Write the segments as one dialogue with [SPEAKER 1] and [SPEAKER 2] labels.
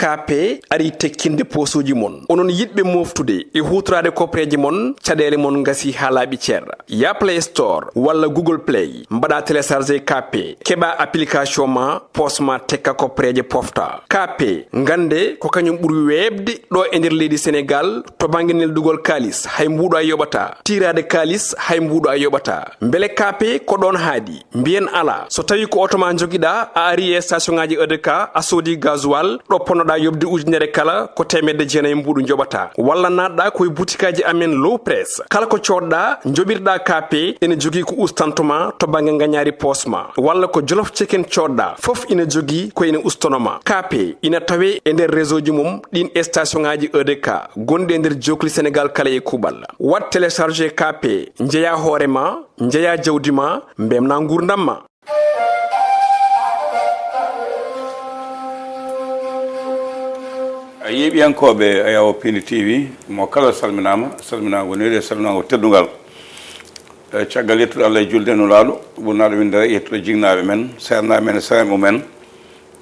[SPEAKER 1] kape ari tekkinde posuji mon onon yidbe moftude e hutrade kopreji mon cadele mon ngasi halabi cer ya Play Store wala Google Play mbada télécharger kape keba application ma posma tekka kopreje pofta kape ngande ko kanyum buri webde do e nder leydi Sénégal to banginel dugol kalis hay mbudo ay yobata tirade kalis hay mbudo ay yobata mbele kape ko don haadi mbien ala so tawi ko otoma jogida a ari e station ngaji EDK a sodi gasoil do ponoda yobde ujunere kala ko temedde jeena mbudu jobata walla nadda koy boutikaji amen low press kala ko codda jobirda kape ene jogi ko ustantuma to bange nganyari posma walla ko jolof chicken codda fof ina jogi ko ina ustonoma kape ina tawe e nder réseau ji mum din station ngaji EDK gonde nder jokli Sénégal kala e kubal wat télécharger kape njeya horema njeya jawdima mbemna ngurdamma
[SPEAKER 2] yeɓiyankoɓe ayawo Pindi TV mo kala salminago nede salminago teddungal caggal yettude Allah e julde no laaɗo ɓurnaɗo windere yettude jignaɓe men sernaɓe men e seremɓe men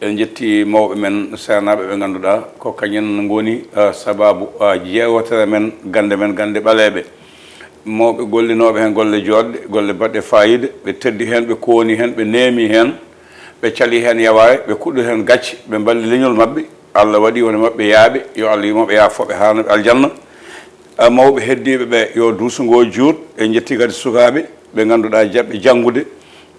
[SPEAKER 2] en jetti mawɓe men sernaɓe ɓe ganduɗa ko kañen goni sababu jeewotere men gande ɓaleɓe mawɓe gollinoɓe hen golle joɗɗe golle baɗɗe fayida ɓe teddi hen ɓe kooni hen ɓe neemi hen ɓe cali hen yaware ɓe kuɗɗi hen gacce ɓe balli leñol mabɓe Allah waɗi woni mabɓe yaaɓe yo Allah yimoɓe yaafoɓe hanoɓe aljanna mawɓe heddiɓe ɓe yo duusugo juut e jetti kadi sukaɓe ɓe ganduɗa jaɓɓe janggude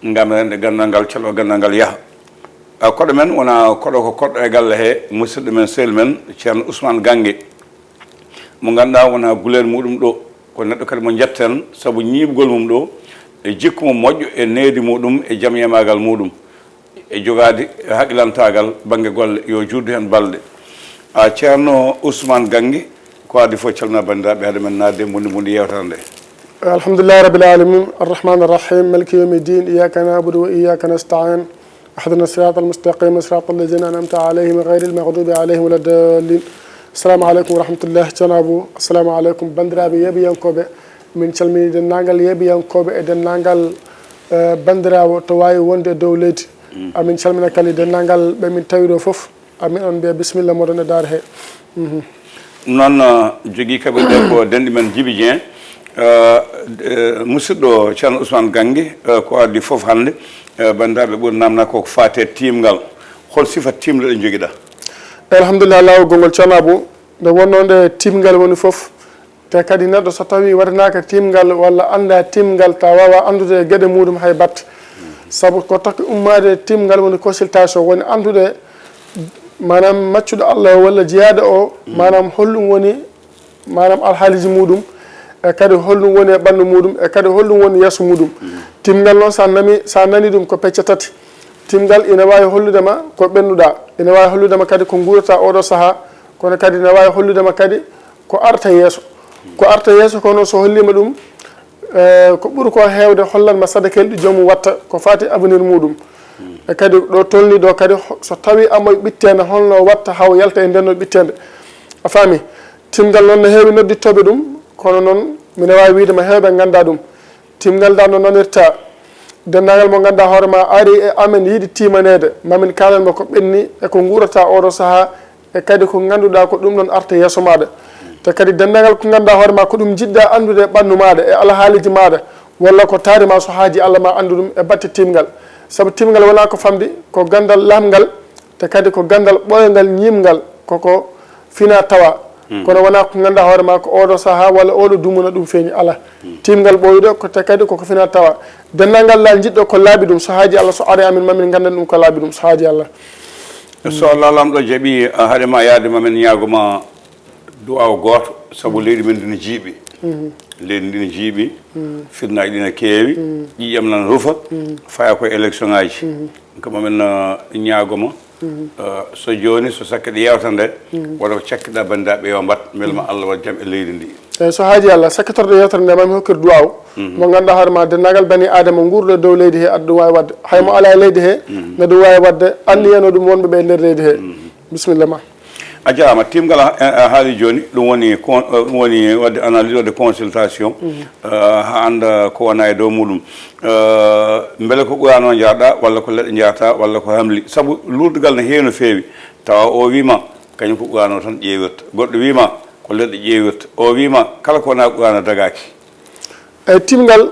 [SPEAKER 2] gam rende gandal ngal calo gandal ngal yaaha koɗo men wona koɗo ko koɗɗo e galle he musidɗo men sehil men ceerno Ousmane Gangue mo ganduɗa wona guleer muɗum ɗo ko neɗɗo kadi mo jetten saabu ñiɓgol mum ɗo e jikku mum moƴƴo e needi muɗum e jaam yemagal muɗum e jogade haqqilantagal banggue golle yo juddu hen balɗe ceerno Ousmane Gangue ko adi fof calmina bandiraɓe haade men nadde mundi yewtere nde
[SPEAKER 3] alhamdulillahi rabbil alamin arrahmani arrahim maliki yawmi din iyyaka na'budu wa iyyaka nasta'in اهدنا الصراط المستقيم صراط الذين انعمت عليهم غير المغضوب عليهم ولا الضالين السلام عليكم ورحمه الله جنابو السلام عليكم bandiraɓe yeɓiyankoɓe min calmini dennangal yeɓiyankoɓe e dennangal bandirawo to wawi wonde dow leydi amin calmina kali dennangal ɓe min tawi ɗo foof amin on mbiya bisimilla moɗon e daara he
[SPEAKER 2] noon jogui kaɓe ɗe ko denɗi men Djiby Dieng musidɗo ceerno Ousmane Gangue ko addi foof hannde bandiraɓe ɓuri namna koko fate timgal hol sifa timle ɗe joguiɗa
[SPEAKER 3] alhamdulillah lawol gongol ceerno Abou nde wonno nde timgal woni foof te kadi neɗɗo so tawi waɗanaka timgal walla anda timgal ta wawa andude gueɗe muɗum hay batte saabu ko takki ummade timgal woni consultation woni andude manam maccuɗo Allah walla jeyade o manam hollum woni manam alhaaliji muɗum e kadi hollum woni e ɓandu muɗum e kadi hollum woni yesso muɗum timgal noon sa nani ɗum ko pecce tati timgal ina wawi holludema ko ɓennuɗa ina wawi holludema kadi ko guurata oɗo saaha kono kadi ina wawi holludema kadi ko arta yesso kono so hollima ɗum ko ɓuuri ko hewde hollanma sadakel ɗi joomum watta ko fati avenir muɗum e kadi ɗo tolni ɗo kadi so tawi amoye ɓittede holno watta haw yalta e ndenno ɓittede a faami timgal noon no heewi noddittoɓe ɗum kono noon mine wawi widema hewɓe ganda ɗum timgal da no nanirta dendagal mo ganduɗa hoorema ari e amen yiiɗi timanede mamin kalanmo ko ɓenni eko guurata oɗo saaha e kadi ko ganduɗa ko ɗum ɗon arta yesso maɗa te kadi dendagal ko ganduɗa hoorema ko ɗum jiɗɗa andude e ɓandu maɗa e alhaaliji maɗa walla ko taarima so haaji Allah ma andu ɗum e batte timgal saabu timgal wona ko famdi ko gandal lamgal te kadi ko gandal ɓoyngal ñimgal koko fina tawa kono wona ko ganduɗa hoorema ko oɗo saaha walla oɗo dumuna ɗum feeñi ala timgal ɓoyɗo ko te kadi koko fina tawa dendagal la jiɗɗo ko laabi ɗum so haaji Allah so ari amin mamin ganden ɗum ko laabi ɗum so haaji Allah
[SPEAKER 2] so Allah lamɗo jaaɓi haadema yaade mamin ñagoma duwaw goto saabu leydi men dina jiiɓi leydi ndina jiiɓi firnaji ɗina keewi ƴiƴam nan rufa faya koye élection ngaji ko mamin ñagoma so joni so sakke ɗe yewta nde waɗa ko cakkiɗa bandiraɓe yo mbat beelma Allah waɗa jaam e leydi ndi
[SPEAKER 3] eyyi so haaji Allah sakkitorɗo yewtere nde mami hokkir duwaw mo ganduɗa hoorema dennagal bani adama guurɗo dow leydi he aɗa ɗum wawi wadde haymo ala e leydi he ne ɗum wawi wadde anniyeno ɗum wonɓeɓe e nder leydi he bisimilla ma
[SPEAKER 2] a jarama timgal haali joni ɗum woni wadde analyse wadde consultation ha anda ko wona e dow muɗum beele ko ɓurano jarɗa walla ko leɗɗe jarata walla ko hamli saabu lurdugal ne heewi no feewi tawa o wima kañum ko ɓuwano tan ƴeewirta goɗɗo wiima ko leɗɗe ƴeewirta o wiima kala ko wona ɓuwano dagaki
[SPEAKER 3] eyyi timgal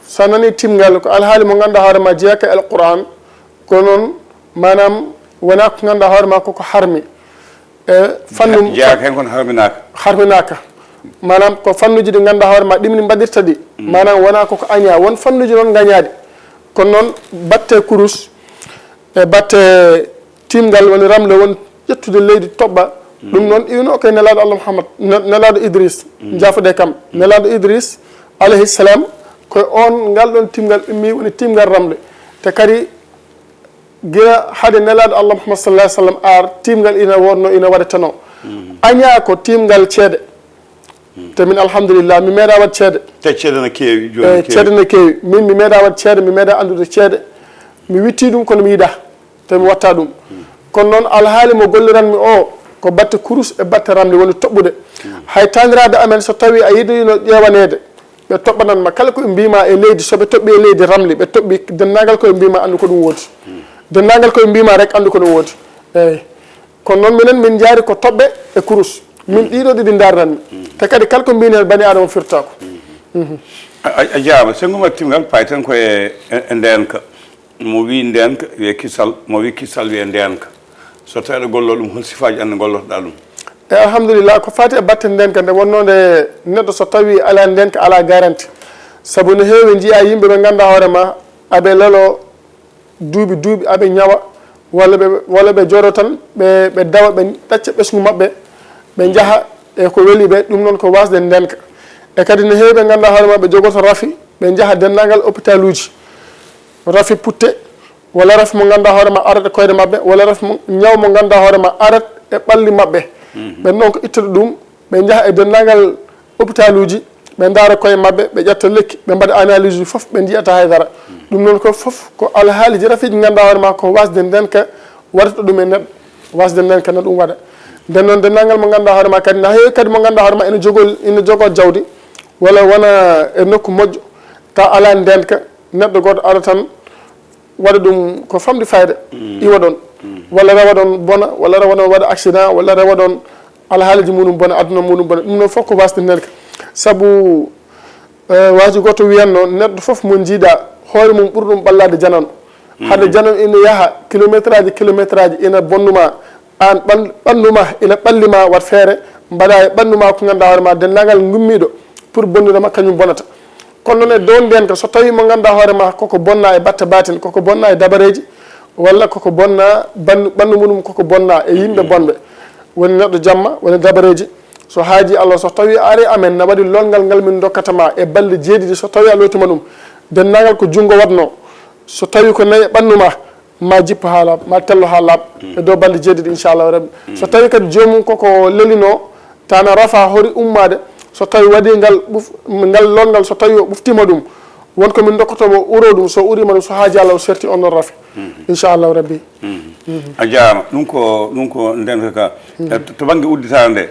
[SPEAKER 3] sa nani timgal ko alhaali mo ganduɗa hoore ma jeeyaka e alquran ko noon manam wona ko ganduɗa hoore ma koko harmi e fannu
[SPEAKER 2] jeeyaka hen kono
[SPEAKER 3] harminaka manam ko fannuji ɗi ganduɗa hoore ma ɗimni mbaɗirta ɗi manam wona koko aña won fannuji noon gañaɗi kono noon batte kurus e batte timgal woni ramle won ƴettude leydi toɓɓa ɗum noon iwno koye nelaɗo Allah Muhammad nelaɗo Idris jafude kam nelaɗo Idris alayhi salam koye on ngal ɗon timgal ummi woni timgal ramle te kadi guila haade nelaɗo Allah Muhammad sallallahu alaihi wasallam ar timgal ina wonno ina waɗetano aña ko timgal ceeɗe te min alhamdulillah mi meeɗa wat ceede
[SPEAKER 2] te ceede no keewi joni
[SPEAKER 3] ceede no keewi min mi meeɗa wat ceede mi meeɗa andude ceede mi witti ɗum kono mi yiɗa te mi watta ɗum kono noon alhaali mo golliranmi o ko batte kurus e batte ramde woni toɓɓude hay taniraɓe amen so tawi a yiɗino ƴewanede ɓe toɓɓananma kala koɓe mbima e leydi soɓe toɓɓi e leydi ramli ɓe toɓɓi dennagal koɓe mbima andu ko ɗum woodi dennagal koɓe mbima rek andu ko ɗum woodi eyyi kono noon minen min jaari ko toɓɓe e kurus min ɗiɗo ɗiɗi darnanmi te kadi kala ko mbini hen bani adama firtako
[SPEAKER 2] a jaama sengo timgal pay tan koye ndenka mo wi ndenka wiye kisal mo wi kisal wiye ndenka so tawi aɗa gollo ɗum hol sifaji anne gollotoɗa ɗum
[SPEAKER 3] e alhamdulillah ko fati e batte ndenka nde wonnode neɗɗo so tawi ala ndenka ala garanti saabu no heewi jiiya yimɓe ɓe ganduɗa hoorema aɓe lelo duuɓi aɓe ñawa walla ɓe jooɗo tan ɓe dawa ɓe ɗacca ɓesgu mabɓe ɓe jaaha e ko weeli ɓe ɗum noon ko wasde ndenka e kadi no heewi ɓe ganduɗa hoorema ɓe jogoto rafi ɓe jaaha dendagal hôpital uji rafi putte walla rafi mo ganduɗa hoorema arat e koyɗe mabɓe walla rafi ñaw mo ganduɗa hoorema arat e ɓalli mabɓe ɓen noon ko ittude ɗum ɓe jaaha e dendagal hôpital uji ɓe daara koye mabɓe ɓe ƴetta lekki ɓe mbaɗa analyse uji foof ɓe jiyata haydara ɗum noon ko foof ko alhaaliji rafiji ganduɗa hoorema ko wasde ndenka waɗata ɗum e neɗɗo wasde ndenka no ɗum waɗa nden noon dendagal mo ganduɗa hoorema kadi na heewi kadi mo ganduɗa hoorema ina jogo jawdi walla wona e nokku moƴƴo ta ala ndenka neɗɗo goto ara tan waɗa ɗum ko famɗi fayda iwa ɗon walla rewa ɗon bona walla rewa ɗon waɗa accident walla rewa ɗon alhaaliji muɗum bona aduna muɗum bona ɗum noon fof ko wasde ndenka saabu waji goto wiyanno neɗɗo foof mo jiiɗa hoore mum ɓuuri ɗum ɓallade janano hade janano ina yaaha kilométre aji ina bonnuma an ɓanduma ina ɓallima wat feere mbaɗa e ɓanduma ko ganduɗa hoorema dendagal gummiɗo pour bonnidema kañum bonata kono noon e dow ndenka so tawi mo ganduɗa hoorema koko bonna e batte batin koko bonna e dabareji walla koko bonna ɓandu muɗum koko bonna e yimɓe bonɓe woni neɗɗo jamma woni dabareji so haaji Allah so tawi ari amen na waɗi lolngal ngal min dokkatama e balɗe jeeɗiɗi so tawi a lotima ɗum dendagal ko junggo watno so tawi ko nayi e ɓannuma ma jippo ha laaɓa ma tello ha laaɓa e dow balɗe jeeɗiɗi inchallahu rabbi so tawi kadi jomum koko lelino tana rafa hori ummade so tawi waɗi ngal lolngal so tawi o ɓuftima ɗum wonko min dokkotomo uro ɗum so urima ɗum so haaji Allah o serti on ɗon rafi inchallahu rabbi
[SPEAKER 2] a jarama ɗum ko ndenka ka to banggue udditare nde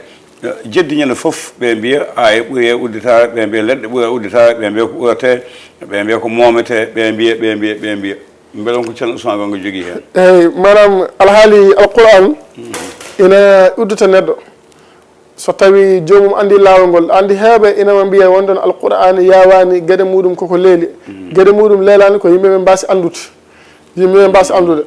[SPEAKER 2] jeddiñande foof ɓe mbiya e ɓuuri e udditare ɓe mbiya leɗɗe ɓuuri e udditare ɓe mbiya ko ɓurate ɓe mbiya ko momete ɓe mbiya beelon ko ceerno Ousmane Gongo jogui hen
[SPEAKER 3] eyyi manam alhaali alquran ina uddita neɗɗo so tawi jomum andi lawol ngol andi heeɓe inama mbiya wondon alquran yawani gueɗe muɗum koko leeli gueɗe muɗum leelani ko yimɓeɓe mbasi andude yimɓeɓe mbasi andude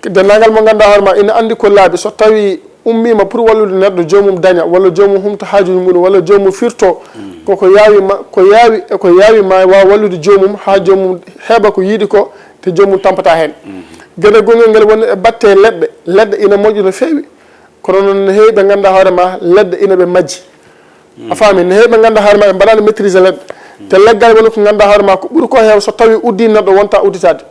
[SPEAKER 3] dendagal mo ganduɗa hoorema ina andi ko laaɓi so tawi ummima pour wallude neɗɗo jomum daña walla jomum humta haajuji muɗum walla jomum firto koko yaawi e ko yaawi ma wawa wallude jomum ha jomum heeɓa ko yiiɗi ko te jomum tampata hen gueɗe gongel ngel woni e batte leɗɗe ina moƴƴi no feewi kono noon ne heewi ɓe ganduɗa hoorema leɗɗe ina ɓe majji a faami ne heewi ɓe ganduɗa hoorema ɓe mbaɗani maîtrise leɗɗe te leggal woni ko ganduɗa hoorema ko ɓuuri ko heew so tawi uddi neɗɗo wonta udditade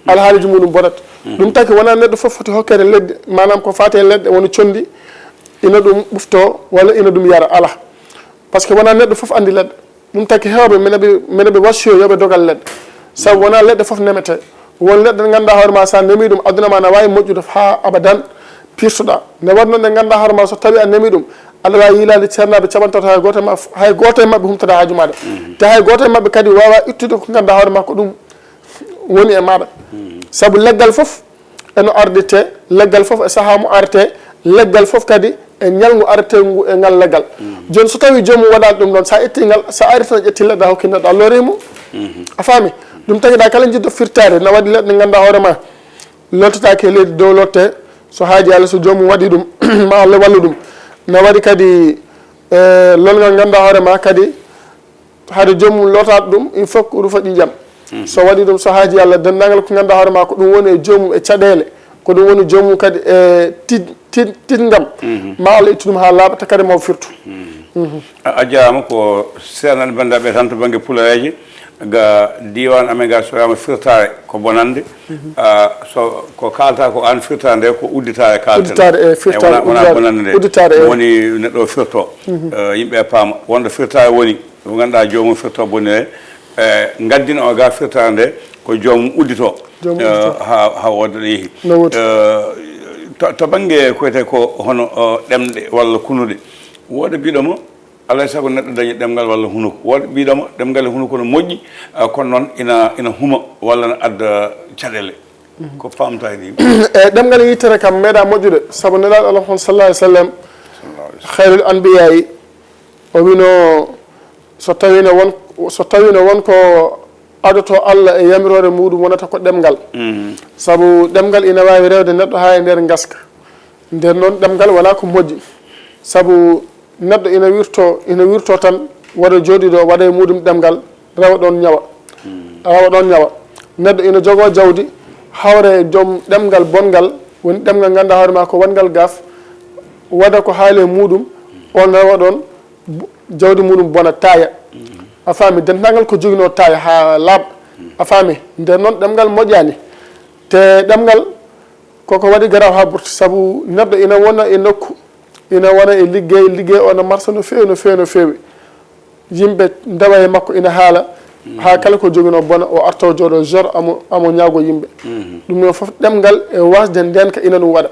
[SPEAKER 3] alhaaliji muɗum bonata ɗum taki wona neɗɗo foof foti hokkede leɗɗe manam ko fate leɗɗe woni condi ina ɗum ɓufto walla ina ɗum yara ala par ce que wona neɗɗo foof andi leɗɗe ɗum taki hewɓe meneɓe wassiyo yoɓe dogal leɗɗe sabu wona leɗɗe foof nemete won leɗɗe ɗe ganduɗa hoorema sa nemi ɗum aduna ma ne wawi moƴƴude ha abadan pirtoɗa ne wat noon ɗe ganduɗa hoorema so tawi a nemi ɗum aɗa wawi yilade ceernaɓe caɓantato hay goto e mabɓe humtada haaju maɗa te hay goto e mabɓe kadi wawa ittude ko ganduɗa hoorema ko ɗum woni e maɗa saabu leggal foof eno ardite leggal foof e saaha mo arte leggal fof kadi e ñalngu arete ngu e ngal leggal joni so tawi jomum waɗani ɗum ɗon sa itti ngal sa ari tan ƴetti leɗɗa hokki neɗɗo a lorimo a faami ɗum tagiɗa kala jiddo firtade na waɗi leɗɗe ganduɗa hoorema loltatake e leydi dow lotte so haaji Allah so jomum waɗi ɗum ma Allah wallu ɗum na waɗi kadi lolgal ganduɗa hoorema kadi haade jomum lotata ɗum il faut que rufa ƴiƴam so waɗi ɗum so haaji Allah dendagal ko ganduɗa hoorema ko ɗum woni e jomum e caɗele ko ɗum woni jomum kadi e tidgam ma Allah ittu ɗum ha laaɓa te kadi mo firtu
[SPEAKER 2] a jarama ko senane bandaɓe tan to banggue pulareji ga diwan amen ga soyama firtare ko bonande so ko kalta ko an firtare nde ko udditare kalteudditare
[SPEAKER 3] e firtare
[SPEAKER 2] wona bonande nde
[SPEAKER 3] udditare
[SPEAKER 2] woni neɗɗo firto yimɓe paama wonde firtare woni ko ganduɗa jomum firto bonire gaddino o ga firtare nde ko jomum uddito ha wodda ɗo yeehi to banggue koyete ko hono ɗemɗe walla kunuɗe woɗa mbiɗomo alay sago neɗɗo dañi ɗemgal walla hunuko woɗa mbiɗomo ɗemgal e hunuko no moƴƴi kono noon ina huma walla no adda caɗele ko famta e ɗi
[SPEAKER 3] eyyi ɗemgal yittere kam meeɗa moƴƴude saabu nelaɗo Allah on sallallahu alih w sallam hayrul anbiyayi o wino so tawino wonko adoto Allah e yamirore muɗum wonata ko ɗemgal saabu ɗemgal ina wawi rewde neɗɗo ha e nder gaska nden noon ɗemgal wala ko moƴƴi saabu neɗɗo ina wirto tan waɗa jooɗiɗo waɗa e muɗum ɗemgal rewa ɗon ñawa neɗɗo ina jogo jawdi hawre joom ɗemgal bongal woni ɗemgal ganduɗa hoorema ko wongal gaaf waɗa ko haali e muɗum on rewa ɗon jawdi muɗum bona taaya a faami dendagal ko joguino taaya ha laaɓa a faami nden noon ɗemgal moƴƴani te ɗemgal koko waɗi garaw ha ɓurti saabu neɗɗo ina wona e nokku ina wona e liggey o no marsa no feewi yimɓe dawa e makko ina haala ha kala ko joguino bona o arto jooɗo jor amo ñaago yimɓe ɗum noon foof ɗemgal e wasde ndenka ina ɗum waɗa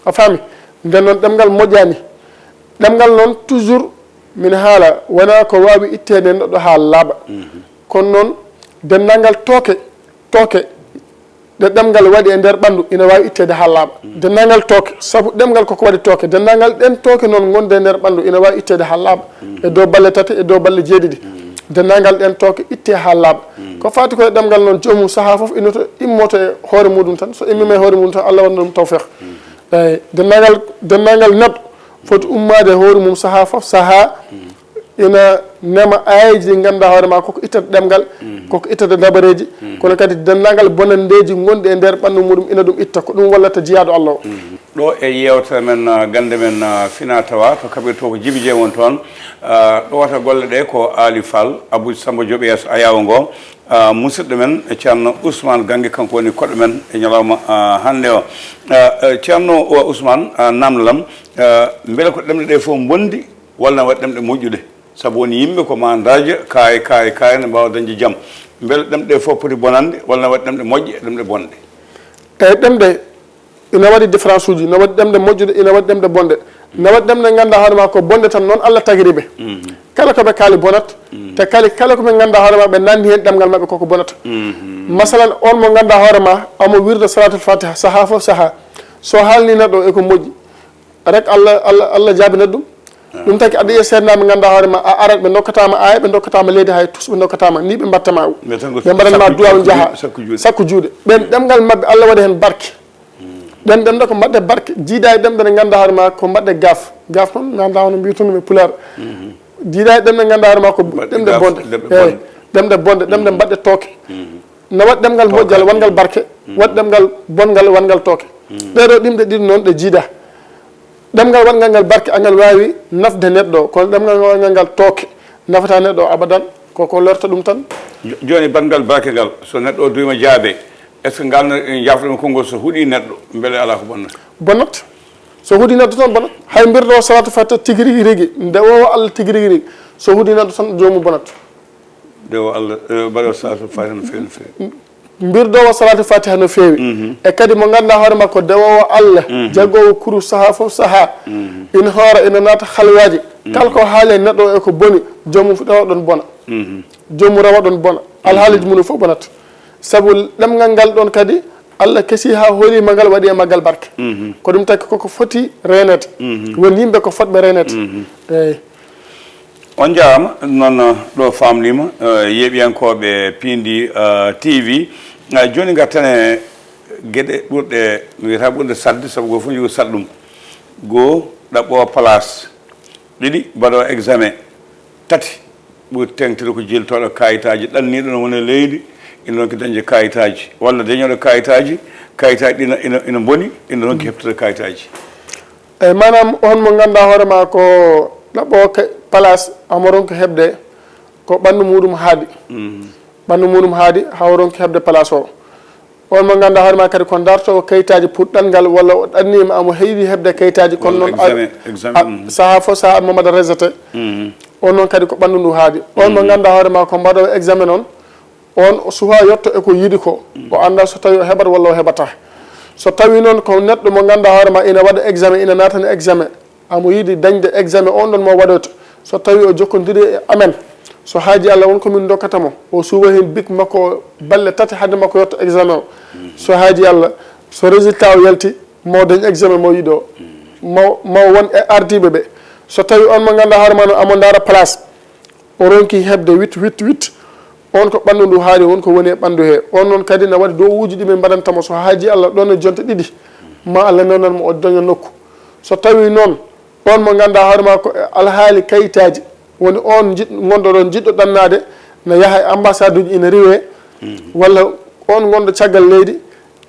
[SPEAKER 3] a faami nden noon ɗemgal moƴƴani ɗemgal noon toujours min haala wona ko wawi ittede neɗɗo ha laaɓa kono noon dendagal tooke ɗe ɗemgal waɗi e nder ɓandu ina wawi ittede ha laaɓa dendagal tooke saabu ɗemgal koko waɗi tooke dendagal ɗen tooke noon gonde e nder ɓandu ina wawi ittede ha laaɓa e dow balle tati e dow balle jeeɗiɗi dendagal ɗen tooke itte ha laaɓa ko fati koye ɗemgal noon jomum saaha foof immoto e hoore muɗum tan so immima e hoore muɗum tan Allah waɗa ɗum tawfeeq eyyi dendagal neɗɗo foti ummade e hoore mum saaha foof saaha ina nema ayiji ɗi ganduɗa hoorema koko ittata ɗemgal koko ittata dabareji kono kadi dendagal bonandeji gonɗi e nder ɓandu muɗum ina ɗum itta ko ɗum wallata jiyado Allah o
[SPEAKER 2] ɗo e yewtere men gande men fina tawa to kaɓirto ko Djiby Dieng won toon ɗo wata golle ɗe ko Ali Fall Abou Samba Diop yeeso ayawo ngo musidɗo men ceerno Ousmane Gangue kanko woni koɗɗo men e ñalawma hande o ceerno Ousmane namdalam beele ko ɗemɗe ɗe fof bondi walla waɗi ɗemɗe moƴƴuɗe saabu woni yimɓe ko mandaji kaye ne mbawa dañde jaam beele ɗemɗe ɗe fof poti bonande walla waɗi ɗemɗe moƴƴe e ɗemɗe bonɗe
[SPEAKER 3] eyyi ɗemɗe ina waɗi différence uji ina waɗi ɗemɗe moƴƴuɗe ina waɗi ɗemɗe bonɗe ina waɗi ɗemɗe ganduɗa hoorema ko bonde tan noon Allah tagiriɓe kala koɓe kaali bonat te kala koɓe ganduɗa hoorema ɓe nandi hen ɗemgal mabɓe koko bonata masalan on mo ganduɗa hoorema omo wirda salatul fatiha saaha foof saaha so haalni neɗɗo eko moƴƴi rek Allah jaabi neɗɗum ɗum taki aɗa yiya seednaɓe ganduɗa hoorema a arat ɓe dokkatama aya ɓe dokkatama leydi hay tus ɓe dokkatama ni ɓe mbattama ɓe mbaɗanma duwaw jaaha sakko juuɗe ɓen ɗemgal mabɓe Allah waɗi hen barke ɗen ɗemɗe ko mbaɗɗe barke jiida e ɗemɗe ɗe ganduɗa hoorema ko mbaɗɗe gaf noon ganduɗa hono mbiyutunoɓe pular jiida e ɗemɗe ganduɗa hoorema ko ɗemɗe bonde eyyi ɗemɗe bonde ɗemɗe mbaɗɗe tooke ne waɗi ɗemgal moƴƴal wongal barke waɗi ɗemgal bongal wongal tooke ɗeɗo ɗimɗe ɗiɗi noon ɗe jiida ɗemgal waɗgal ngal barke angal wawi nafde neɗɗo kono ɗemgal waɗgal ngal tooke nafata neɗɗo abadan koko lorta ɗum tan
[SPEAKER 2] joni bangal barke ngal so neɗɗo o duyma jaabe est ce que ngal jafɗoma konngol so huuɗi neɗɗo beele ala ko bonnata so huuɗi neɗɗo tan bonat hay mbirɗo salatu fatiha tigui rigui ndewowo Allah tigui rigui so huuɗi neɗɗo tan jomum bonat ndewo Allah mbaɗo salatu fatiha no fewi no fewi
[SPEAKER 3] mbirdowo salatu fatiha no fewi e kadi mo ganduɗa hoorema ko dewowo Allah jaggowo kuru saaha foof saaha ina hoora ina naata halwaji kala ko haali neɗɗo e ko boni jomum rewa ɗon bona jomum rewa ɗon bona alhaaliji mum fof bonata saabu ɗemgal ngal ɗon kadi Allah kesi ha holi magal waɗi e magal barke ko ɗum taki koko foti renete woni yimɓe ko fotɓe renete eyyi
[SPEAKER 2] on jarama noon ɗo famnima yeeɓiyankoɓe Pindi TV joni gartane gueɗe ɓurɗe mi wiyata ɓurɗe sadde saabu go fof jogo sat ɗum goho ɗaɓɓo place ɗiɗi mbaɗo examen tati ɓuri tengtide ko jiltoɗo kayitaji ɗanniɗo no woni leydi ina ronki dañde kayitaji walla dañoɗo kayitaji ɗi ina boni ina ronki heɓtude kayitaji
[SPEAKER 3] eyyi manam on mo ganduɗa hoorema ko ɗaɓɓo place amo ronki heɓde ko ɓandu muɗum haaɗi ɓandu muɗum haaɗi haw ronki heɓde place o on mo ganduɗa hoorema kadi ko darto kayitaji pour ɗanngal walla o ɗannima amo heewi heɓde kayitaji kono noon saaha fof saaha Mamadou resete on noon kadi ko ɓandu ndu haaɗi on mo ganduɗa hoorema ko mbaɗo examen noon on suha yetto eko yiiɗi ko o anda so tawi o heɓat walla o heɓata so tawi noon ko neɗɗo mo ganduɗa hoorema ina waɗa examen ina natani examen amo yiiɗi dañde examen on ɗon mo waɗoyto so tawi o jokkodiri e amen so haaji Allah wonko min dokkatamo o suwa hen bik makko balle tati hade makko yetto examen o so haaji Allah so résultat o yalti mo dañ examen mo yiiɗo mo won e ardiɓe ɓe so tawi on mo ganduɗa hoorema noon amo daara place o ronki heɓde 8 on ko ɓandu ndu haali wonko woni e ɓandu he on noon kadi ne waɗi dowuji ɗi min mbaɗantamo so haaji Allah ɗon e jonte ɗiɗi ma Allah newnanmo o daña nokku so tawi noon on mo ganduɗa hoorema ko alhaali kayitaji woni on gonɗo ɗon jiɗɗo ɗannade ne yaaha e ambassade uji ina riwe walla on gonɗo caggal leydi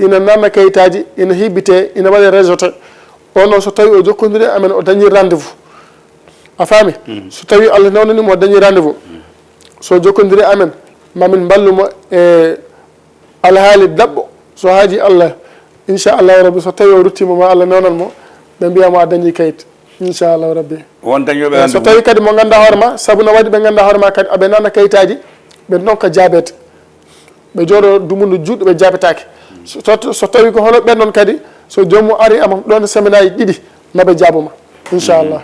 [SPEAKER 3] ina nanna kayitaji ina hibbite ina waɗe réseauté on noon so tawi o jokkodiri amen o dañi rendez vous a faami so tawi Allah newnanimo o dañi rendez vous so jokkodiri amen mamin ballumo e alhaali daɓɓo so haaji Allah inchallahu rabbi so tawi o ruttima ma Allah newnanmo ɓe mbiyamo a dañi kayit inchallahu rabbi
[SPEAKER 2] won dañoɓe
[SPEAKER 3] so tawi kadi mo ganduɗa hoorema saabu no waɗi ɓe ganduɗa hoorema kadi aɓe nanna kayitaji ɓe nokka jaabede ɓe jooɗo dumundu juɗɗo ɓe jaabetake so tawi ko hono ɓen noon kadi so jomum ari ama ɗon semaine aji ɗiɗi maɓe jaaboma inchallah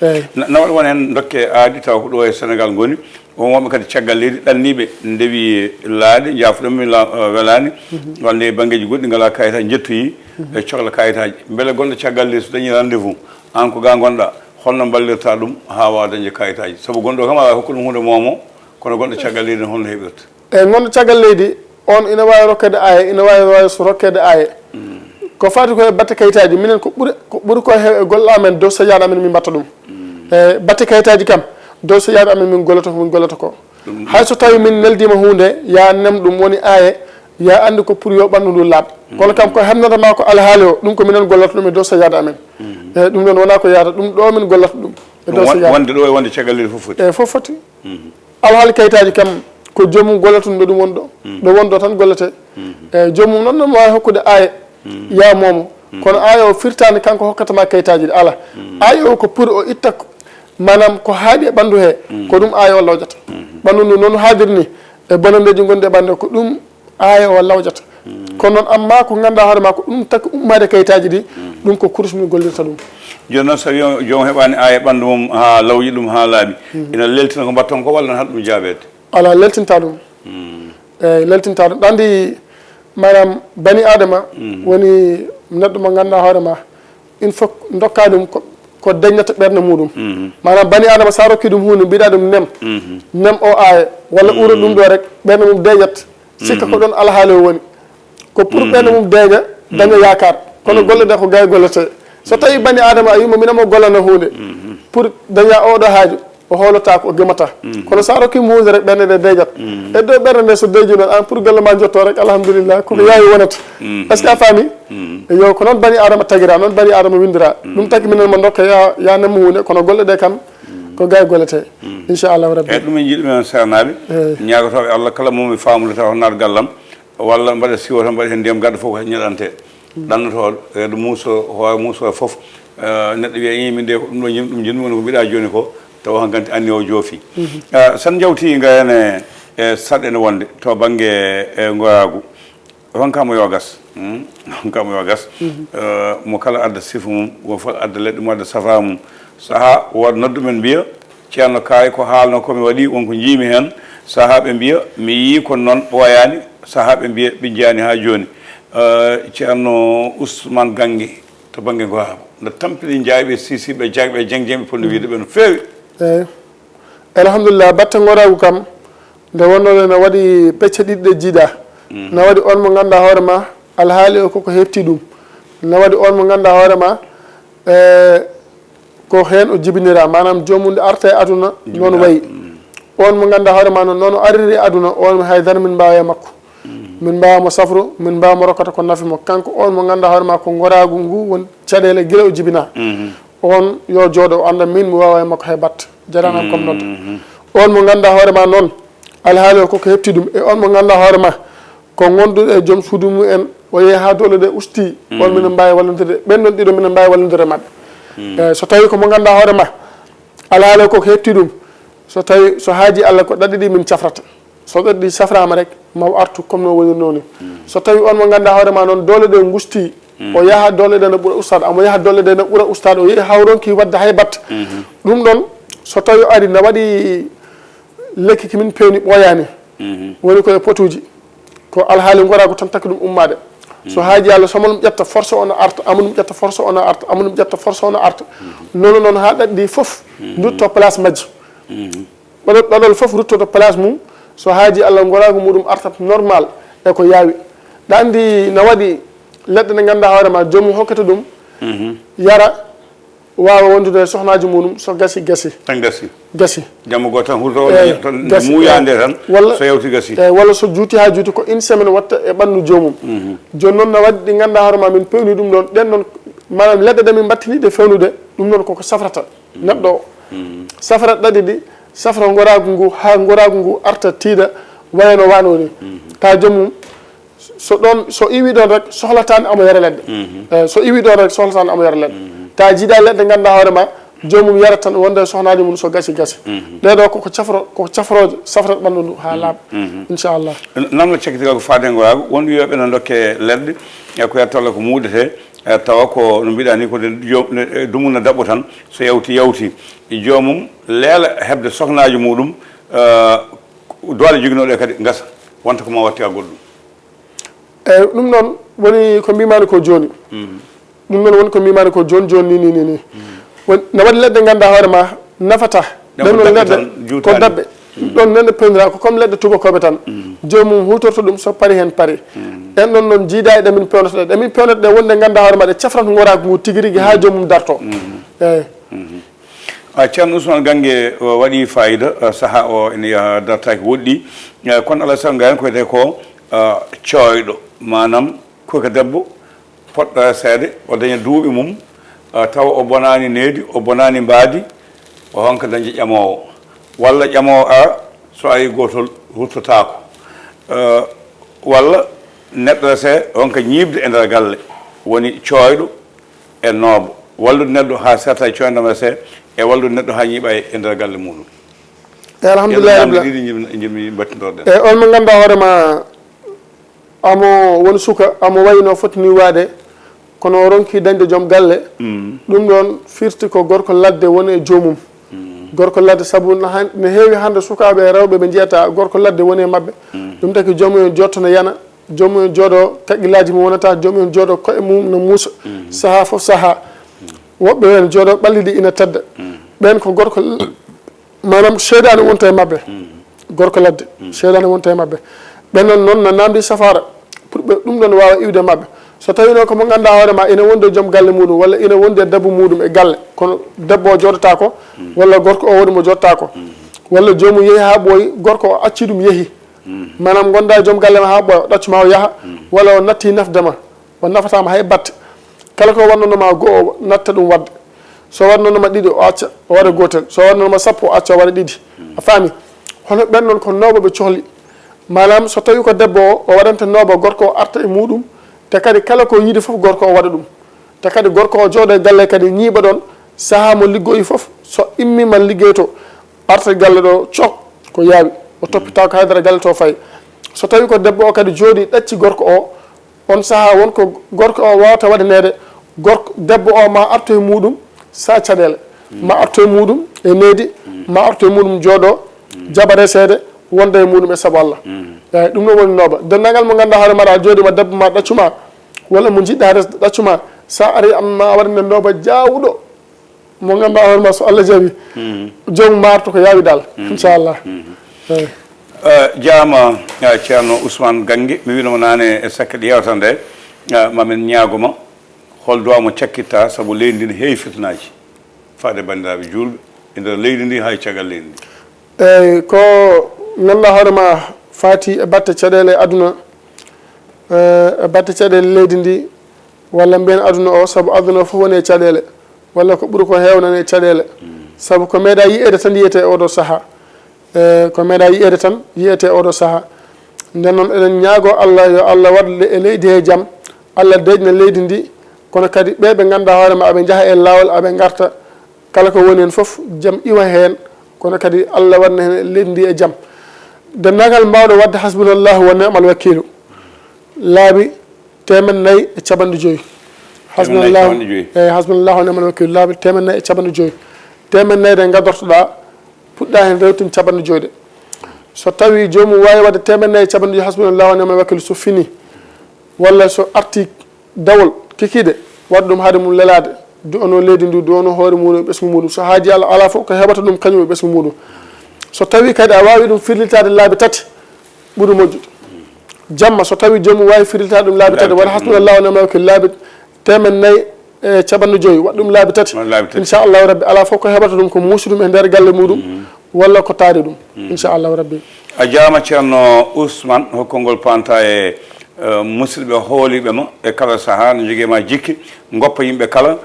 [SPEAKER 3] eyyi
[SPEAKER 2] nawal won hen dokke aadi taw ko ɗo e Sénégal goni on wonɓe kadi caggal leydi ɗanniɓe ndewi laaɗe jaafoɗon min welani walla e banggueji goɗɗi ngala kayitaji jettoyi e cohla kayitaji beele gonɗo caggal leydi so dañi rendez vous an ko ga gonɗa holno ballirta ɗum ha wawa dañde kayitaji saabu gonɗo kam awa hokku ɗum hunde momo kono gonɗo caggal leydi holno heɓirta
[SPEAKER 3] eyyi gonɗo caggal leydi on ina wawi rokkede aya ina wawi so rokkede aya ko fati koye batte kayitaji minen ko ɓuuri ko heew e golle amen dow saƴaɗo amen min mbatta ɗum e batte kayitaji kam dow saƴaɗo amen min gollata ko hay so tawi min neldima hunde ya nem ɗum woni aya ya andi ko pour yo ɓandu ndu laaɓ kono kam ko hebnatama ko alhaali o ɗum ko minen gollata ɗum e dow saƴaɗo amen eyyi ɗum ɗon wona ko yahata ɗum ɗo min gollata ɗum e dow saƴaɗo
[SPEAKER 2] wonde ɗo e wonde caggal leydi fof foti
[SPEAKER 3] eyyi fof foti alhaali kayitaji kam ko jomum gollata ɗum ɗo ɗum woni ɗo woni ɗo tan gollete eyyi jomum noon noon wawi hokkude aya ya momo kono aya o firtani kanko hokkatama kayitaji ɗi ala aya o ko pour o itta manam ko haaɗi e ɓandu he ko ɗum aya o lawƴata ɓandu ndu noon haadir ni e bonandeji gonɗi e ɓande ko ɗum aya o lawƴata kono noon amma ko ganduɗa hoorema ko ɗum taki ummade kayitaji ɗi ɗum ko course min gollirta ɗum
[SPEAKER 2] joni noon so wi jomum heɓani aya e ɓandu mum ha lawƴi ɗum ha laaɓi ina leltina ko mbatton ko walla ne haɗa ɗum jaabede
[SPEAKER 3] ala leltinta ɗum eyyi leltinta ɗum ɗandi manam bani adama woni neɗɗo mo ganduɗa hoorema il faut dokka ɗum ko dañnata ɓerde muɗum manam bani adama sa rokki ɗum hunde mbiɗa ɗum nem o aya walla ɓuura ɗum ɗo rek ɓerde mum deeƴat sikka ko ɗon alhaali o woni ko pour ɓerde mum deeƴa daña yakar kono golle ɗe ko gay gollete so tawi bani adama a wima minamo gollana hunde pour daña oɗo haaju o hoolata ko o gemata kono sa rokkimo hunde rek ɓerde ɗe deeƴat e dow ɓerde nde so deeƴi noon an pour golle ma jotto rek alhamdulillah koko yawi wonata est ce que a faami yo ko noon bani adama taguira noon bani adama windira ɗum tagui minen mo dokka ya nemmo hunde kono golle ɗe kam ko gay gollete inchallahu rabbi
[SPEAKER 2] eyyi ɗum en jiiɗi men sernaɓe ñagotoɓe Allah kala momi famude taw naat gallam walla mbaɗa siwo tan mbaɗa hen ndiyam gadda fof ko ñeɗante ɗannotoɗo reedo muuso hoore muuso fof neɗɗo wiya yimi nde ko ɗum ɗo ɗum jinmi woni ko mbiɗa joni ko taw han ganti anni o joofi san jawti gayane e saɗɗene wonde to banggue e goragu ronkama yo gas ronkama yo gas mo kala adda sifa mum wo fof adda leɗɗe mum adda safa mum saaha wood noddu men mbiya ceerno kayi ko haalno komi waɗi wonko jiimi hen saaha ɓe mbiya mi yii kono noon ɓooyani saaha ɓe mbiya ɓe jiyani ha joni ceerno Ousmane Gangi to bange Gohaba nde tampini jayɓe sisiɓe jagɓe jengjeɓe ponno wiide ɓe no feewi
[SPEAKER 3] eyyi alhamdulillah batte goragu kam nde wonnode ne waɗi pecce ɗiɗi ɗe jiiɗa ne waɗi on mo ganduɗa hoorema alhaali o koko hepti ɗum ne waɗi on mo ganduɗa hoorema ko hen o jibinira manam jomum nde arta e aduna noon wayi on mo ganduɗa hoorema noon o ariri aduna on haydara min mbawa e makko min mbawamo safru min mbawamo rokkata ko nafi mo kanko on mo ganduɗa hoorema ko goragu ngu won caɗele guila o jibina on yo jooɗo o anda min mi wawa e makko hay batta jaranam comme nodda on mo ganduɗa hoorema noon alhaali o koko hepti ɗum e on mo ganduɗa hoorema ko gonduɗo e joom suudu mumen o yeehi ha dole ɗe usti on minen mbawi wallodire ɓen ɗon ɗiɗo minen mbawi wallodire mabɓe eyyi so tawi ko mo ganduɗa hoorema alhaali o koko hepti ɗum so tawi so haaji Allah ko ɗaɗɗi ɗi min cafrata so ɗaɗɗi saframa rek maw artu comme no woni noon so tawi on mo ganduɗa hoorema noon dole ɗe gusti o yaha dole ɗe ne ɓuura ustade amo yaha dole ɗe ne ɓuura ustade o yeehi hawronki wadde hay batta ɗum ɗon so tawi o ari ne waɗi lekki kimin pewni ɓooyani woni koye potuji ko alhaali gorago tan takki ɗum ummade so haaji Allah somo ɗum ƴetta force ono arta amo ɗum ƴetta force ono arta amo ɗum ƴetta force ono arta noon noon ha ɗaɗɗi foof dutto place majjo ɗaɗol foof ruttoto place mum so haaji Allah gorago muɗum artat normal e ko yaawi ɗa andi ne waɗi leɗɗe ɗe ganduɗa hoorema joomum hokkata ɗum yara wawa wondude e sohnaji muɗum so gasi
[SPEAKER 2] tan
[SPEAKER 3] gasi
[SPEAKER 2] jamma go tan hulto tan muyande tan so yewti gasi
[SPEAKER 3] eyyi walla so juuti ha juuti ko une semaine watta e ɓandu joomum joni noon ne waɗi ɗi ganduɗa hoorema min pewni ɗum ɗon ɗen ɗon manam leɗɗe ɗe min battiniɗe fewnude ɗum ɗon koko safrata neɗɗo o safrat ɗaɗi ɗi safra goragu ngu ha goragu ngu arta tiiɗa wayno wanoni ta joomum so ɗon so iwi ɗon rek sohlatani amo yara leɗɗe eyyi so iwi ɗon rek sohlatani amo yara leɗɗe ta jiiɗa leɗɗe ganduɗa hoorema jomum yara tan wonde sohnaji mum so gasi ɗeɗo koko cafroje safrat ɓandu ndu ha laaɓa inchallah
[SPEAKER 2] namno cakkitigal ko faade gorago won wiyoɓe no dokke leɗɗe e ko yettalla ko muudete tawa ko no mbiɗa ni ko dumum no daɓɓo tan so yawti jomum leela hebde sohnaji muɗum doole joginoɗe kadi gasa wonta ko ma watti a goɗɗum
[SPEAKER 3] eyyi ɗum ɗon woni ko mbimani ko joni ɗum ɗon woni ko mbimani ko joni ni ne waɗi leɗɗe ganduɗa hoorema nafata ɗen ɗon leɗɗe ko dabɓe ɗon neɗɗo pewnira ko comme leɗɗe tubakoɓe tan jomum hutorto ɗum so paari hen paari en ɗon noon jiida e ɗemin pewnata ɗe ɗemin pewnata ɗe wonde ganduɗa hoorema ɗe cafrata goragu ngu tigui rigui ha jomum darto eyyi
[SPEAKER 2] ceerno Ousmane Gangue waɗi fayida saaha o ene yaha dartaki woɗɗi kono alaa sago garen ko wiyete ko coyɗo manam koke debbo poɗɗo seede o daña duuɓi mum tawa o bonani needi o bonani mbaadi o honka dañde ƴamowo walla ƴamowo ara so ari gotol ruttotako walla neɗɗo see honka ñiibde e nder galle woni coyɗo e noobo wallude neɗɗo ha serta e coynama see e wallude neɗɗo ha ñiiɓa e nder galle muɗum
[SPEAKER 3] eyyi alhamdulillah
[SPEAKER 2] jimi battinorɗen
[SPEAKER 3] eyyi on mo ganduɗa hoorema amo woni suka amo wayno fotini waade kono ronki dañde joom galle ɗum ɗon firti ko gorko ladde woni e joomum gorko ladde saabu ne heewi hande sukaɓe e rewɓe ɓe jiyata gorko ladde woni e mabɓe ɗum taki joomumen jotto no yana joomumen jooɗo kaqqillaji mum wonata joomumen jooɗo koye mum no muusa saaha foof saaha woɓɓe hen jooɗo ɓalliɗi ina tedda ɓen ko gorko manam seedani wonta e mabɓe gorko ladde seedani wonta e mabɓe ɓen noon no namdi safara pour ɓe ɗum ɗon wawa iwde mabɓe so tawi noon komo ganduɗa hoorema ina wondi e joom galle muɗum walla ina wondi e debbo muɗum e galle kono debbo o jooɗota ko walla gorko o woni mo joɗta ko walla jomum yeehi ha ɓooyi gorko o acci ɗum yeehi manam gonda e joom galle ma ha ɓooya o ɗaccuma o yaaha walla o natti nafdema o nafatama hay batte kala ko wannanoma goho o natta ɗum wadde so wannanoma ɗiɗi o acca o waɗa gotel so wannanoma sappo o acca o waɗa ɗiɗi a faami hono ɓen noon ko nooɓoɓe cohli manam so tawi ko debbo o waɗanta nooɓo gorko o arta e muɗum te kadi kala ko yiide foof gorko o waɗa ɗum te kadi gorko o jooɗo e galle kadi ñiiɓa ɗon saaha mo liggoyi foof so immima liggey to arta galle ɗo cok ko yaawi o toppita ko haydara galle to fayi so tawi ko debbo o kadi jooɗi ɗacci gorko o on saaha wonko gorko o wawata waɗanede gorko debbo o ma artu e muɗum sa caɗele ma artu e muɗum e needi ma artu e muɗum jooɗo jaɓare seede wonda e muɗum e saabu Allah eyi ɗum ɗon woni nooba dendagal mo ganduɗa hoore maɗa jooɗima debbo ma ɗaccuma walla mo jiɗɗa res ɗaccuma sa ari amma waɗane nooba jawuɗo mo ganduɗa hoore ma so Allah jaaɓi joomum marto ko yawi dal inchallah eyi
[SPEAKER 2] jaama ceerno Ousmane Gangue mi winoma nane e sakke ɗe yewta nde mamin ñaagoma hol duwa mo cakkitta saabu leydi ndi ne heewi fitnaji faade bandiraɓe julɓe e nder leydi ndi hay caggal leydi ndi
[SPEAKER 3] eyyi ko ganduɗa hoore ma faati e batte caɗele aduna e batte caɗele leydi ndi walla mbiyen aduna o saabu aduna o fof woni e caɗele walla ko ɓuuri ko hewnan e caɗele saabu ko meeɗa yiyede tan yiyete oɗo saaha ko meeɗa yiyede tan yiyete oɗo saaha nden noon eɗen ñaago Allah yo Allah waɗ e leydi he jaam Allah deƴna leydi ndi kono kadi ɓe ganduɗa hoore ma aɓe jaaha e lawol aɓe garta kala ko woni hen foof jaam iwa hen kono kadi Allah waɗna hen leydi ndi e jaam dendagal mbawɗo wadde hasbunallahu wa ni'mal wakilu laabi 450 hasbunallahu eyyi hasbunallahu wa ni'mal wakilu laabi 450 400 ɗe gadortoɗa puɗɗa hen rewtin 50 ɗe so tawi jomum wawi wadde 450 hasbunallahu wa ni'mal wakilu so fini walla so arti dawol kikiɗe waɗa ɗum haade mum lelade du'ano leydi ndi du'ano hoore muɗum ɓesgu muɗum so haaji Allah ala fof ko heɓata ɗum kañum e ɓesgu muɗum so tawi kadi a wawi ɗum firlitade laabi tati ɓuuri moƴƴude jamma so tawi jomum wawi firlitade ɗum laabi tati waɗa hasbunallahu wa ni'mal wakil laabi 450 waɗa ɗum laabi tati inchallahu rabbi ala fof ko heɓata ɗum ko muusi ɗum e nder galle muɗum walla ko taari ɗum inchallahu rabbi
[SPEAKER 2] a jaama ceerno Ousmane hokkongol panta e musidɓe hooliɓe ma e kala saaha no joguima jikki goppa yimɓe kala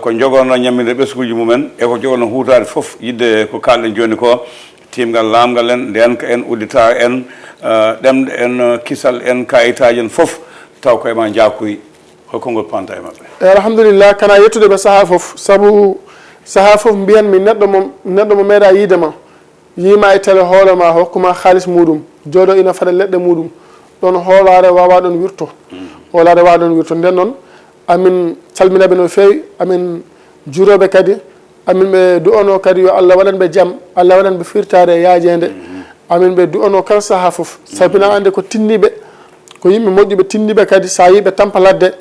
[SPEAKER 2] ko jogono ñamminde ɓesguji mumen e ko jogono huutade foof yidde ko kalɗen joni ko timgal lamgal en ndenka en uddita en ɗemɗe en kisal en kayitaji en foof taw koye ma jakoyi hokkongol panta e mabɓe
[SPEAKER 3] alhamdulillah kana yettudeɓe saaha foof saabu saaha foof mbiyanmi neɗɗo mo meeɗa yiidema yima e télé hoolema hokkuma haalis muɗum jooɗo ina faɗa leɗɗe muɗum ɗon hoolare wawa ɗon wirto hoolare wawa ɗon wirto nden noon amin calminaɓe no fewi amin juuroɓe kadi amin ɓe du'ano kadi yo Allah waɗanɓe jaam Allah waɗanɓe firtade e yaajede amin ɓe du'ano kala saaha foof sabina ande ko tinniɓe ko yimɓe moƴƴuɓe tinniɓe kadi sa yiɓe tampa ladde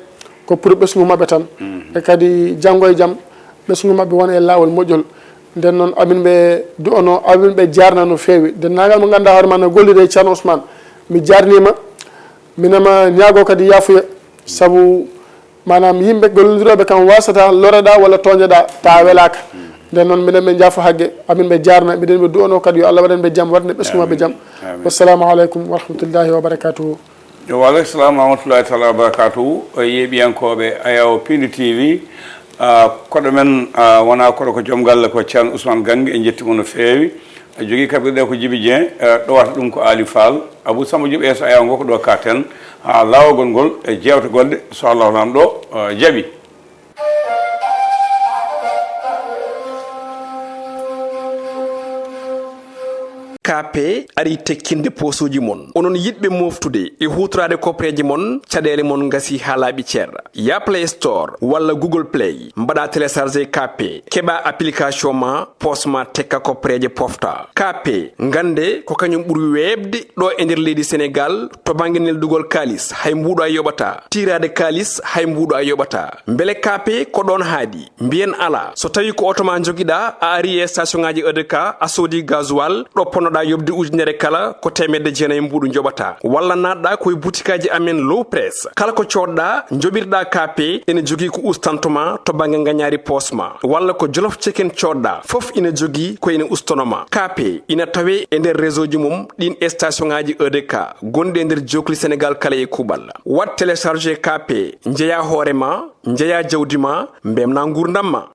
[SPEAKER 3] ko pour ɓesgu mabɓe tan e kadi janggo e jaam ɓesgu mabɓe wona e lawol moƴƴol nden noon amin ɓe du'ano amin ɓe jarna no fewi dennagal mo ganduɗa hoore ma no gollide e ceerno Ousmane mi jarnima minama ñaago kadi yaafuya saabu manam yimɓe gollodiroɓe kam wasata loreɗa walla toñeɗa ta welaka nden noon minen ɓe jaafo hagge amin ɓe jarna mbiɗen ɓe du'ano kadi yo Allah waɗanɓe jaam waɗane ɓesgu mabɓe jaam wassalamu aleykum wa rahmatullahi wa barakatuhu
[SPEAKER 2] yo aleykum salam wa rahmatullahi taala wa barakatuhu yeeɓiyankoɓe Ayaw Pindi TV koɗo men wona koɗo ko joom galle ko ceerno Ousmane Gangue e jettimo no fewi jogui kaɓirɗe ko Djiby Dieng ɗowata ɗum ko Ali Fall Abou Samba Diop so Ayaw ngo ko ɗo katen ha lawol ngol e jewte goɗɗe so Allah nam ɗo jaaɓi
[SPEAKER 1] KP ari tekkinde posuji mon onon yidɓe moftude e hutorade kopreji mon caɗele mon gasi ha laaɓi ceerra ya Play Store walla Google Play mbaɗa téléchargé KP keɓa application ma posma tekka kopreje pofta KP gande ko kañum ɓuuri webde ɗo e nder leydi Sénégal to banggue neldugol kalis hay mbuɗo a yoɓata tirade kalis hay mbuɗo a yoɓata beele KP ko ɗon haadi mbiyen ala so tawi ko auto ma joguiɗa a ari e station ngaji EDK a soodi gasoil ɗo ponnoɗa yobde ujunere kala ko 900 mbuɗu joɓata walla natɗa koye boutikaji amen low press kala ko coɗɗa joɓirɗa KP ene jogui ko ustantoma to banggue gagnari posma walla ko jolof chicken coɗɗa foof ina jogui ko ene ustanoma KP ina tawe e nder réseau ji mum ɗin station ngaji EDK gonɗi e nder jokli Sénégal kala e kuɓal wat téléchargé KP jeeya hoorema jeeya jawdi ma mbemna gurdam ma